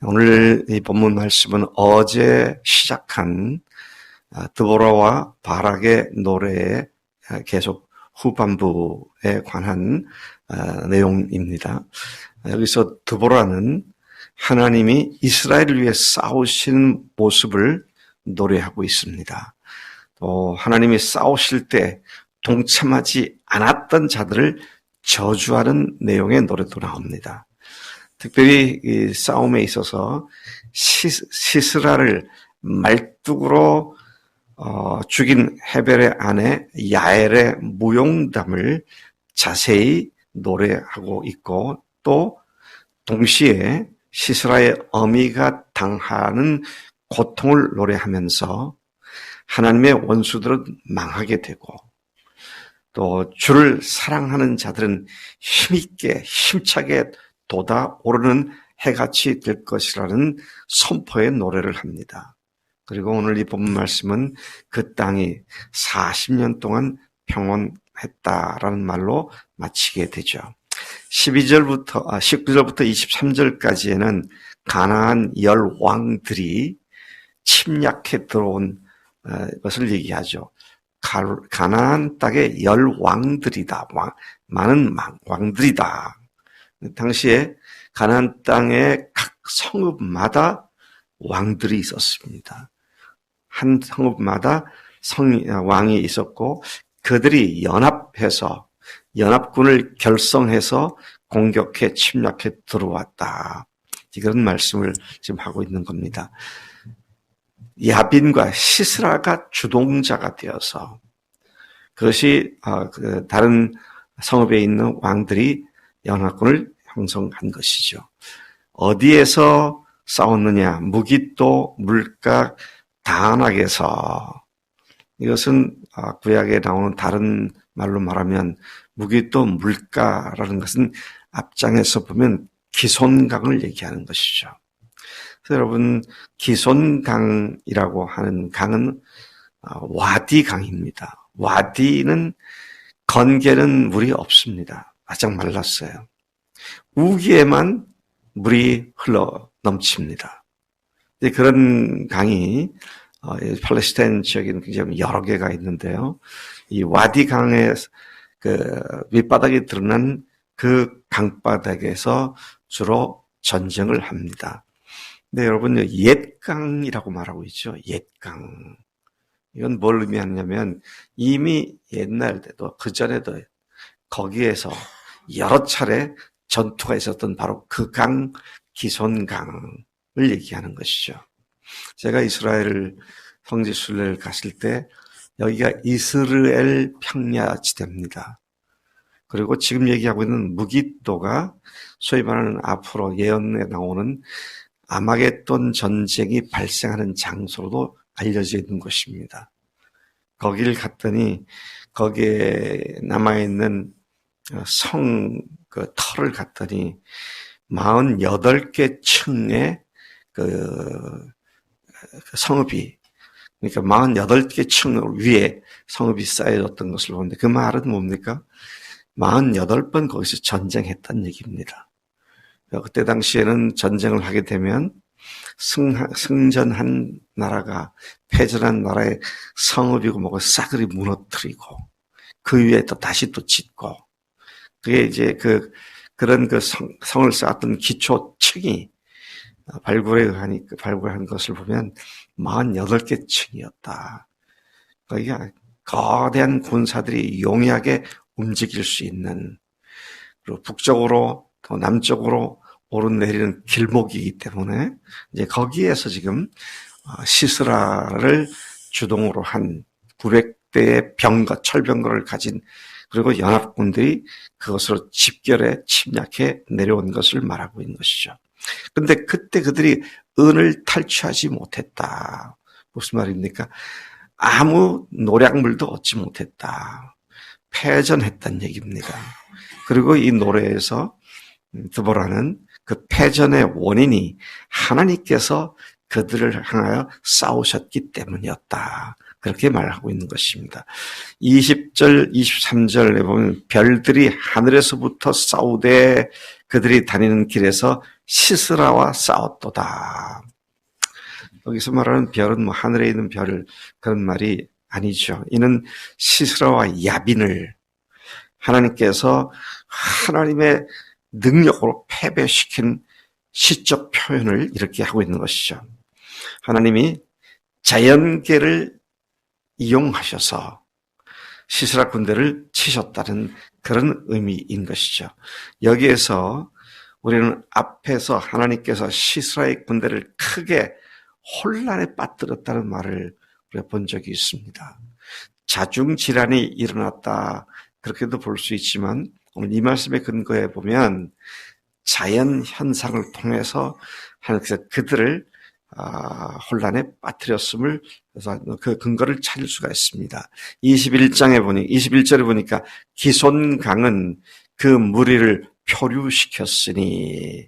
오늘 이 본문 말씀은 어제 시작한 드보라와 바락의 노래의 계속 후반부에 관한 내용입니다. 여기서 드보라는 하나님이 이스라엘을 위해 싸우시는 모습을 노래하고 있습니다. 또 하나님이 싸우실 때 동참하지 않았던 자들을 저주하는 내용의 노래도 나옵니다. 특별히 이 싸움에 있어서 시스라를 말뚝으로 죽인 헤벨의 아내 야엘의 무용담을 자세히 노래하고 있고, 또 동시에 시스라의 어미가 당하는 고통을 노래하면서 하나님의 원수들은 망하게 되고, 또 주를 사랑하는 자들은 힘있게 힘차게 돋아오르는 해같이 될 것이라는 선포의 노래를 합니다. 그리고 오늘 이 본문 말씀은 그 땅이 40년 동안 평온했다라는 말로 마치게 되죠. 19절부터 23절까지에는 가나안 10왕들이 침략해 들어온 것을 얘기하죠. 가나안 땅의 10왕들이다. 많은 왕들이다. 당시에 가나안 땅의 각 성읍마다 왕들이 있었습니다. 한 성읍마다 왕이 있었고, 그들이 연합해서 연합군을 결성해서 공격해 침략해 들어왔다. 이런 말씀을 지금 하고 있는 겁니다. 야빈과 시스라가 주동자가 되어서 그것이 다른 성읍에 있는 왕들이 연합군을 형성한 것이죠. 어디에서 싸웠느냐? 무깃도, 물각, 다낙에서. 이것은 구약에 나오는 다른 말로 말하면 무깃도, 물가라는 것은 앞장에서 보면 기손강을 얘기하는 것이죠. 그래서 여러분, 기손강이라고 하는 강은 와디 강입니다. 와디는 건개는 물이 없습니다. 바짝 말랐어요. 우기에만 물이 흘러 넘칩니다. 그런 강이 팔레스타인 지역에는 굉장히 여러 개가 있는데요. 이 와디 강의 밑바닥이 드러난 그 강바닥에서 주로 전쟁을 합니다. 근데 여러분, 옛강이라고 말하고 있죠. 옛강. 이건 뭘 의미하냐면 이미 옛날 때도 그 전에도 거기에서 여러 차례 전투가 있었던 바로 그 강, 기손강을 얘기하는 것이죠. 제가 이스라엘 성지순례를 갔을 때 여기가 이스라엘 평야지대입니다. 그리고 지금 얘기하고 있는 무깃도가 소위 말하는 앞으로 예언에 나오는 아마겟돈 전쟁이 발생하는 장소로도 알려져 있는 곳입니다. 거기를 갔더니 거기에 남아있는 터를 갔더니 48개 층의 성읍이, 그러니까 48개 층 위에 성읍이 쌓여졌던 것을 보는데, 그 말은 뭡니까? 48번 거기서 전쟁했다는 얘기입니다. 그때 당시에는 전쟁을 하게 되면 승전한 나라가 패전한 나라의 성읍이고 뭐고 싸그리 무너뜨리고 그 위에 또 다시 또 짓고, 그게 이제 그런 성을 쌓았던 기초층이 발굴한 것을 보면 48개 층이었다. 거기가 거대한 군사들이 용이하게 움직일 수 있는, 그리고 북쪽으로 또 남쪽으로 오르내리는 길목이기 때문에 이제 거기에서 지금 시스라를 주동으로 한 900대의 철병거를 가진, 그리고 연합군들이 그것으로 집결해 침략해 내려온 것을 말하고 있는 것이죠. 근데 그때 그들이 은을 탈취하지 못했다. 무슨 말입니까? 아무 노략물도 얻지 못했다. 패전했다는 얘기입니다. 그리고 이 노래에서 드보라는 그 패전의 원인이 하나님께서 그들을 향하여 싸우셨기 때문이었다. 그렇게 말하고 있는 것입니다. 20절, 23절에 보면 별들이 하늘에서부터 싸우되 그들이 다니는 길에서 시스라와 싸웠도다. 여기서 말하는 별은 뭐 하늘에 있는 별 그런 말이 아니죠. 이는 시스라와 야빈을 하나님께서 하나님의 능력으로 패배시킨 시적 표현을 이렇게 하고 있는 것이죠. 하나님이 자연계를 이용하셔서 시스라 군대를 치셨다는 그런 의미인 것이죠. 여기에서 우리는 앞에서 하나님께서 시스라의 군대를 크게 혼란에 빠뜨렸다는 말을 우리가 본 적이 있습니다. 자중질환이 일어났다 그렇게도 볼 수 있지만 오늘 이 말씀의 근거에 보면 자연 현상을 통해서 하나님께서 그들을 혼란에 빠뜨렸음을 그래서 그 근거를 찾을 수가 있습니다. 21절에 보니까 기손강은 그 무리를 표류시켰으니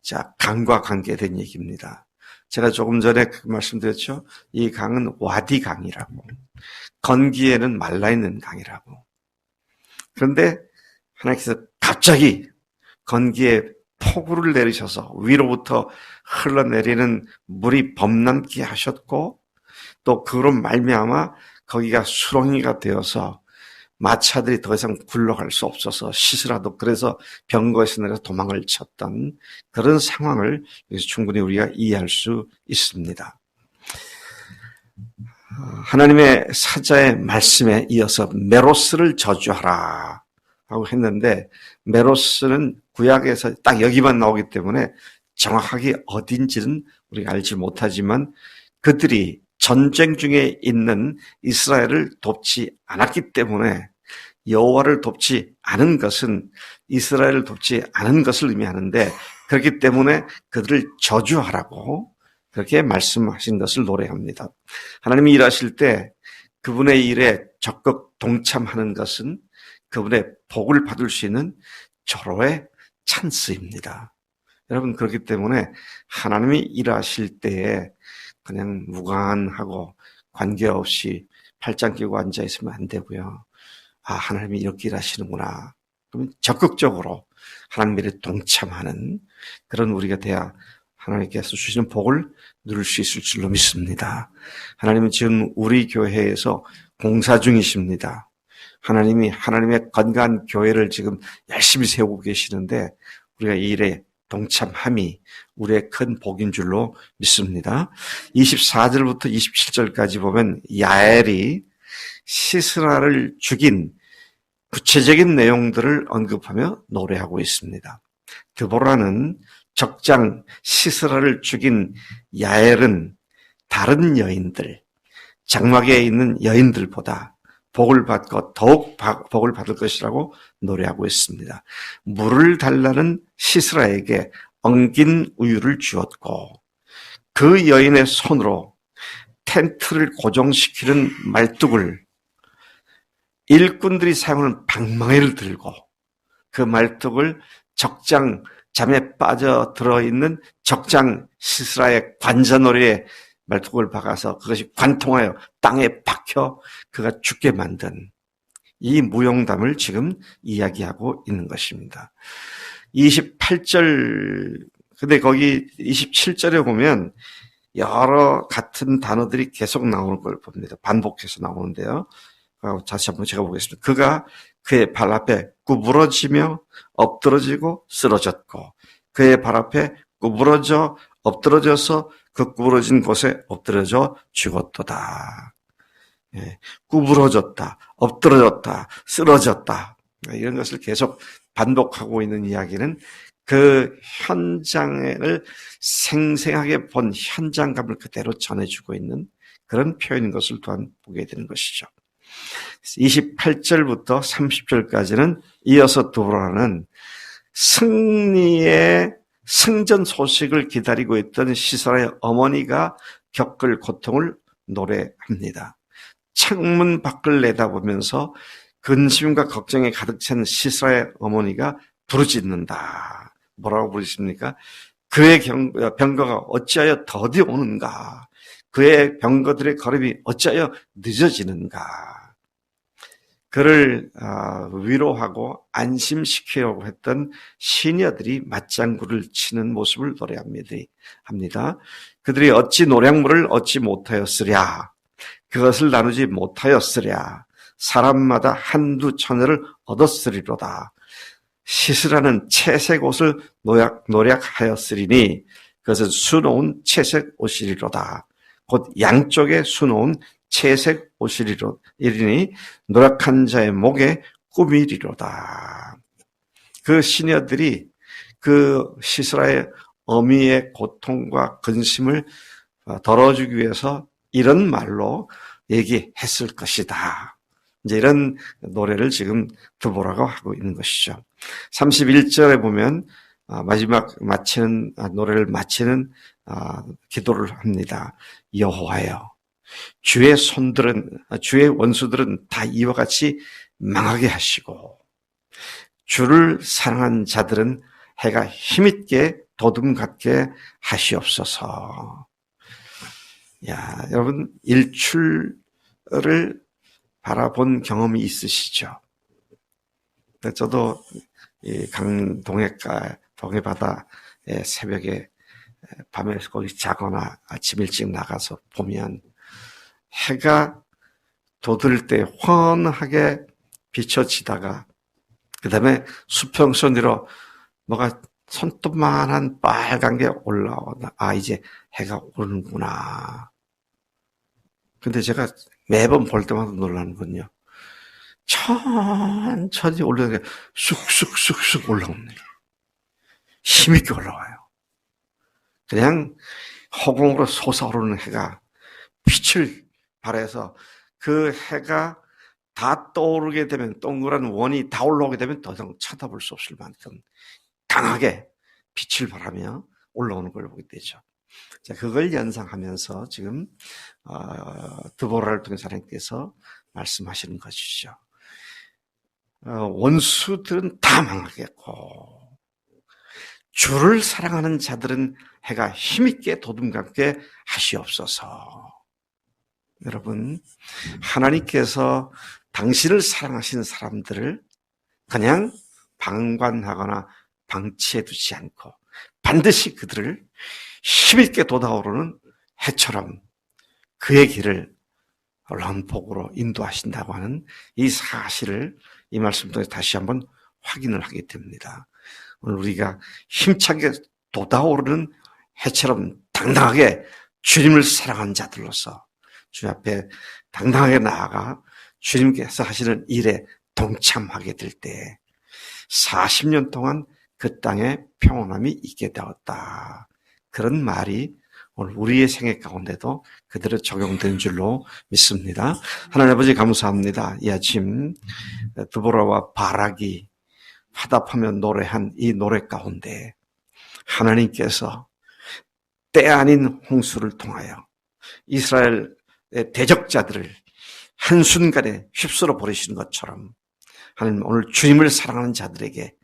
자 강과 관계된 얘기입니다. 제가 조금 전에 그 말씀드렸죠. 이 강은 와디 강이라고 건기에는 말라있는 강이라고. 그런데 하나님께서 갑자기 건기에 폭우를 내리셔서 위로부터 흘러내리는 물이 범람케 하셨고 또 그로 말미암아 거기가 수렁이가 되어서 마차들이 더 이상 굴러갈 수 없어서 시스라도 그래서 병거에서 내려 도망을 쳤던 그런 상황을 여기서 충분히 우리가 이해할 수 있습니다. 하나님의 사자의 말씀에 이어서 메로스를 저주하라 하고 했는데 메로스는 구약에서 딱 여기만 나오기 때문에 정확하게 어딘지는 우리가 알지 못하지만 그들이 전쟁 중에 있는 이스라엘을 돕지 않았기 때문에 여호와를 돕지 않은 것은 이스라엘을 돕지 않은 것을 의미하는데 그렇기 때문에 그들을 저주하라고 그렇게 말씀하신 것을 노래합니다. 하나님이 일하실 때 그분의 일에 적극 동참하는 것은 그분의 복을 받을 수 있는 절호의 찬스입니다. 여러분 그렇기 때문에 하나님이 일하실 때에 그냥 무관하고 관계없이 팔짱 끼고 앉아있으면 안 되고요. 하나님이 이렇게 일하시는구나. 그러면 적극적으로 하나님 일에 동참하는 그런 우리가 돼야 하나님께서 주시는 복을 누릴 수 있을 줄로 믿습니다. 하나님은 지금 우리 교회에서 공사 중이십니다. 하나님이 하나님의 건강한 교회를 지금 열심히 세우고 계시는데 우리가 이 일에 동참함이 우리의 큰 복인 줄로 믿습니다. 24절부터 27절까지 보면 야엘이 시스라를 죽인 구체적인 내용들을 언급하며 노래하고 있습니다. 드보라는 적장 시스라를 죽인 야엘은 다른 여인들, 장막에 있는 여인들보다 복을 받고 더욱 복을 받을 것이라고 노래하고 있습니다. 물을 달라는 시스라에게 엉긴 우유를 주었고 그 여인의 손으로 텐트를 고정시키는 말뚝을 일꾼들이 사용하는 방망이를 들고 그 말뚝을 적장 잠에 빠져 들어있는 적장 시스라의 관자놀이에 말뚝을 박아서 그것이 관통하여 땅에 박혀 그가 죽게 만든 이 무용담을 지금 이야기하고 있는 것입니다. 28절 근데 거기 27절에 보면 여러 같은 단어들이 계속 나오는 걸 봅니다. 반복해서 나오는데요. 다시 한번 제가 보겠습니다. 그가 그의 발 앞에 구부러지며 엎드러지고 쓰러졌고 그의 발 앞에 구부러져 엎드러져서 그 구부러진 곳에 엎드려져 죽었도다. 구부러졌다, 엎드러졌다, 쓰러졌다. 이런 것을 계속 반복하고 있는 이야기는 그 현장을 생생하게 본 현장감을 그대로 전해주고 있는 그런 표현인 것을 또한 보게 되는 것이죠. 28절부터 30절까지는 이어서 드보라는 승리의 승전 소식을 기다리고 있던 시스라의 어머니가 겪을 고통을 노래합니다. 창문 밖을 내다보면서 근심과 걱정에 가득 찬 시스라의 어머니가 부르짖는다. 뭐라고 부르십니까? 그의 병거가 어찌하여 더디 오는가? 그의 병거들의 걸음이 어찌하여 늦어지는가? 그를 위로하고 안심시키려고 했던 시녀들이 맞장구를 치는 모습을 노래합니다. 그들이 어찌 노량물을 얻지 못하였으랴, 그것을 나누지 못하였으랴, 사람마다 한두 처녀를 얻었으리로다. 시스라는 채색 옷을 노략하였으리니 그것은 수놓은 채색 옷이리로다. 곧 양쪽에 수놓은 채색 옷이리니 노력한 자의 목에 꿈이리로다. 그 시녀들이 그 시스라의 어미의 고통과 근심을 덜어주기 위해서 이런 말로 얘기했을 것이다. 이제 이런 노래를 지금 드보라가 하고 있는 것이죠. 31절에 보면 마지막 노래를 마치는 기도를 합니다. 여호와여, 주의 원수들은 다 이와 같이 망하게 하시고 주를 사랑한 자들은 해가 힘있게 도둠 같게 하시옵소서. 야, 여러분 일출을 바라본 경험이 있으시죠? 저도 이 동해바다에 새벽에 밤에 거기 자거나 아침 일찍 나가서 보면 해가 돋을 때 환하게 비춰지다가 그 다음에 수평선 위로 뭐가 손톱만한 빨간 게 올라오다. 이제 해가 오는구나. 근데 제가 매번 볼 때마다 놀라는군요. 천천히 올라오는 게 쑥쑥쑥쑥 올라오는 게 힘있게 올라와요. 그냥 허공으로 솟아오르는 해가 빛을 발해서 그 해가 다 떠오르게 되면 동그란 원이 다 올라오게 되면 더 이상 쳐다볼 수 없을 만큼 강하게 빛을 발하며 올라오는 걸 보게 되죠. 자, 그걸 연상하면서 지금 드보라를 통해서 하나님께서 말씀하시는 것이죠. 원수들은 다 망하겠고 주를 사랑하는 자들은 해가 힘있게 도둠감게 하시옵소서. 여러분, 하나님께서 당신을 사랑하시는 사람들을 그냥 방관하거나 방치해 두지 않고 반드시 그들을 힘있게 돋아오르는 해처럼 그의 길을 런폭으로 인도하신다고 하는 이 사실을 이 말씀 통해 다시 한번 확인을 하게 됩니다. 오늘 우리가 힘차게 돋아오르는 해처럼 당당하게 주님을 사랑하는 자들로서 주님 앞에 당당하게 나아가 주님께서 하시는 일에 동참하게 될 때 40년 동안 그 땅에 평온함이 있게 되었다. 그런 말이 오늘 우리의 생애 가운데도 그대로 적용된 줄로 믿습니다. 하나님 아버지 감사합니다. 이 아침 드보라와 바락이 화답하며 노래한 이 노래 가운데 하나님께서 때 아닌 홍수를 통하여 이스라엘의 대적자들을 한순간에 휩쓸어 버리시는 것처럼 하나님 오늘 주님을 사랑하는 자들에게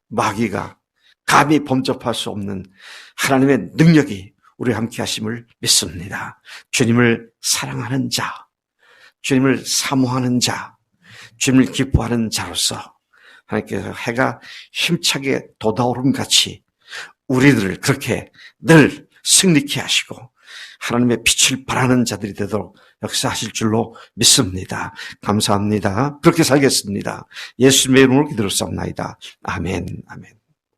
마귀가 감히 범접할 수 없는 하나님의 능력이 우리와 함께 하심을 믿습니다. 주님을 사랑하는 자, 주님을 사모하는 자, 주님을 기뻐하는 자로서 하나님께서 해가 힘차게 돋아오름 같이 우리들을 그렇게 늘 승리케 하시고 하나님의 빛을 발하는 자들이 되도록 역사하실 줄로 믿습니다. 감사합니다. 그렇게 살겠습니다. 예수님의 이름으로 기도를 쌉나이다. 아멘. 아멘.